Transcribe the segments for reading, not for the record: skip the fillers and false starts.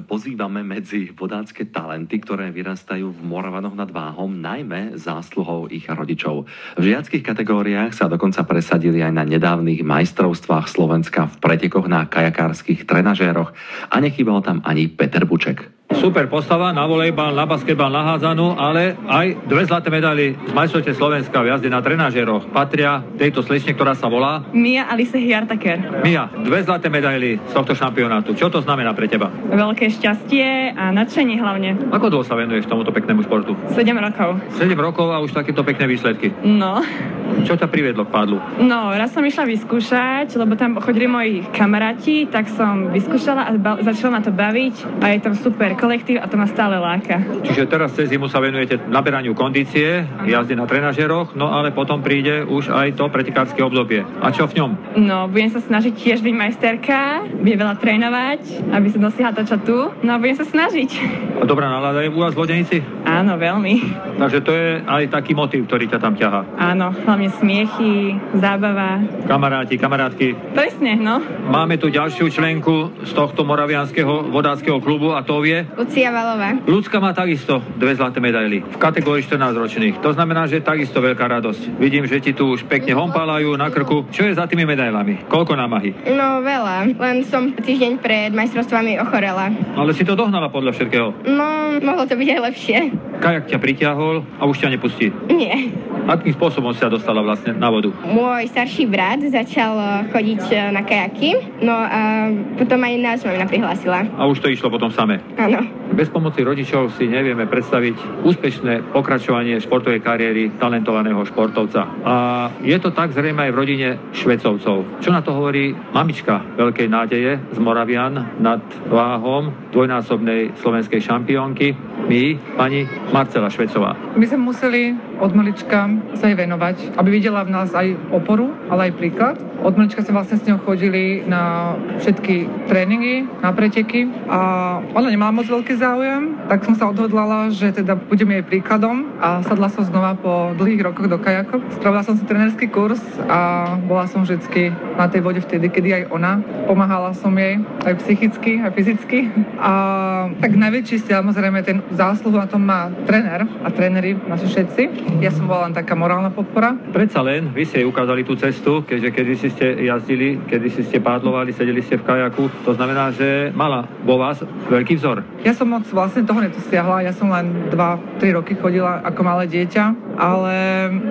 pozývame medzi vodácké talenty, ktoré vyrastajú v Moravanoch nad Váhom, najmä zásluhou ich rodičov. V žiackych kategóriách sa dokonca presadili aj na nedávnych majstrovstvách Slovenska v pretekoch na kajakárskych trenažéroch a nechýbal tam ani Peter Buček. Super postava na volejbal, na basketbal, na hádzanú, ale aj 2 zlaté medaily z majstrovstiev Slovenska v jazde na trenažéroch patria tejto slečne, ktorá sa volá Mia Alice Hiartaker. Mia, 2 zlaté medaily z tohto šampionátu. Čo to znamená pre teba? Veľké šťastie a nadšenie hlavne. Ako dlho sa venuješ tomuto peknému športu? 7 rokov. 7 rokov a už takéto pekné výsledky. No. Čo ťa priviedlo k pádlu? No, raz som išla vyskúšať, lebo tam chodili moji kamaráti, tak som vyskúšala a začala ma to baviť a je tam super kolektív a to ma stále láka. Čiže teraz cez zimu sa venujete naberaniu kondície, jazde na trenažeroch, no ale potom príde už aj to pretekárske obdobie. A čo v ňom? No, budem sa snažiť tiež byť majsterka, budem veľa trénovať, aby som dosiahla to, čo tu. No, budem sa snažiť. A dobrá nálada je u vás v Vodenici? Áno, veľmi. Takže to je aj taký motív, ktorý ťa tam ťahá. Áno, hlavne smiechy, zábava. Kamaráti, kamarátky. Presne, no. Máme tu ďalšiu členku z tohto moravianskeho vodáckeho klubu a to je Lucia Valová. Ľudská má takisto 2 zlaté medaily v kategórii 14-ročných. To znamená, že takisto veľká radosť. Vidím, že ti tu už pekne hompálajú na krku. Čo je za tými medailami? Koľko námahy? No veľa, len som týždeň pred majstrovstvami ochorela. Ale si to dohnala podľa všetkého. No, mohlo to byť aj lepšie. Kajak ťa pritiahol a už ťa nepustí. Nie. Akým spôsobom si sa dostala vlastne na vodu? Môj starší brat začal chodiť na kajaky, no a potom aj nás mamina prihlásila. A už to išlo potom same? Áno. Bez pomoci rodičov si nevieme predstaviť úspešné pokračovanie športovej kariéry talentovaného športovca. A je to tak zrejme aj v rodine Švecovcov. Čo na to hovorí mamička veľkej nádeje z Moravian nad Váhom, dvojnásobnej slovenskej šampiónky, pani Marcela Švecová. My sme museli od malička sa jej venovať, aby videla v nás aj oporu, ale aj príklad. Od malička sme vlastne s ňou chodili na všetky tréningy, na preteky a ona nemala moc veľký záujem, tak som sa odhodlala, že teda budem jej príkladom a sadla som znova po dlhých rokoch do kajakov. Spravila som si trénerský kurz a bola som vždycky na tej vode vtedy, kedy aj ona. Pomáhala som jej aj psychicky, aj fyzicky. A tak najväčší samozrejme ten zásluhu na tom má tréner a tréneri, naši všetci. Ja som bola len taká morálna podpora. Predsa len, vy ste jej ukázali tú cestu, keďže kedysi ste jazdili, kedysi ste pádlovali, sedeli ste v kajaku. To znamená, že mala vo vás veľký vzor. Ja som moc vlastne toho nedosiahla. Ja som len 2-3 roky chodila ako malé dieťa, ale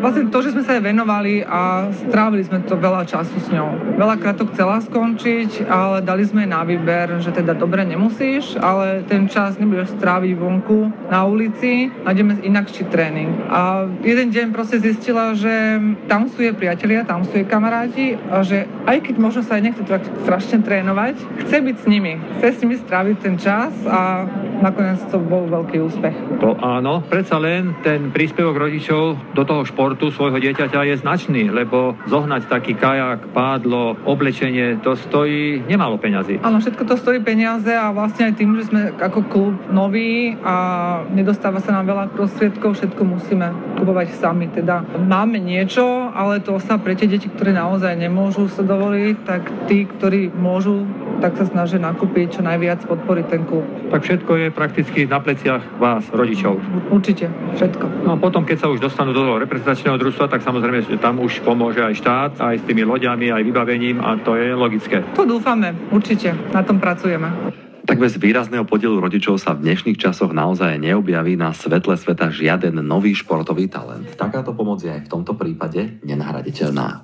vlastne to, že sme sa jej venovali a strávili sme to veľa času s ňou. Veľakrát to chcela skončiť, ale dali sme jej na výber, že teda dobre nemusíš, ale ten čas nebudeš stráviť vonku na ulici a ideme inakší tréning. A jeden deň proste zistila, že tam sú jej priatelia, tam sú jej kamaráti a že aj keď možno sa aj nechce tak strašne trénovať, chce byť s nimi, chce s nimi stráviť ten čas a nakoniec to bol veľký úspech. To áno, predsa len ten príspevok rodičov do toho športu svojho dieťaťa je značný, lebo zohnať taký kajak, pádlo, oblečenie, to stojí nemálo peňazí. Áno, všetko to stojí peniaze a vlastne aj tým, že sme ako klub nový a nedostáva sa nám veľa prostriedkov, všetko musíme kupovať sami. Teda máme niečo, ale to sa pre tie deti, ktoré naozaj nemôžu sa dovoliť, tak tí, ktorí môžu, tak sa snažia nakúpiť čo najviac, podporiť ten klub. Tak všetko je prakticky na pleciach vás, rodičov. Určite, všetko. No a potom, keď sa už dostanú do toho reprezentačného družstva, tak samozrejme, že tam už pomôže aj štát, aj s tými loďami, aj vybavením a to je logické. To dúfame, určite, na tom pracujeme. Tak bez výrazného podielu rodičov sa v dnešných časoch naozaj neobjaví na svetle sveta žiaden nový športový talent. Takáto pomoc je aj v tomto prípade nenahraditeľná.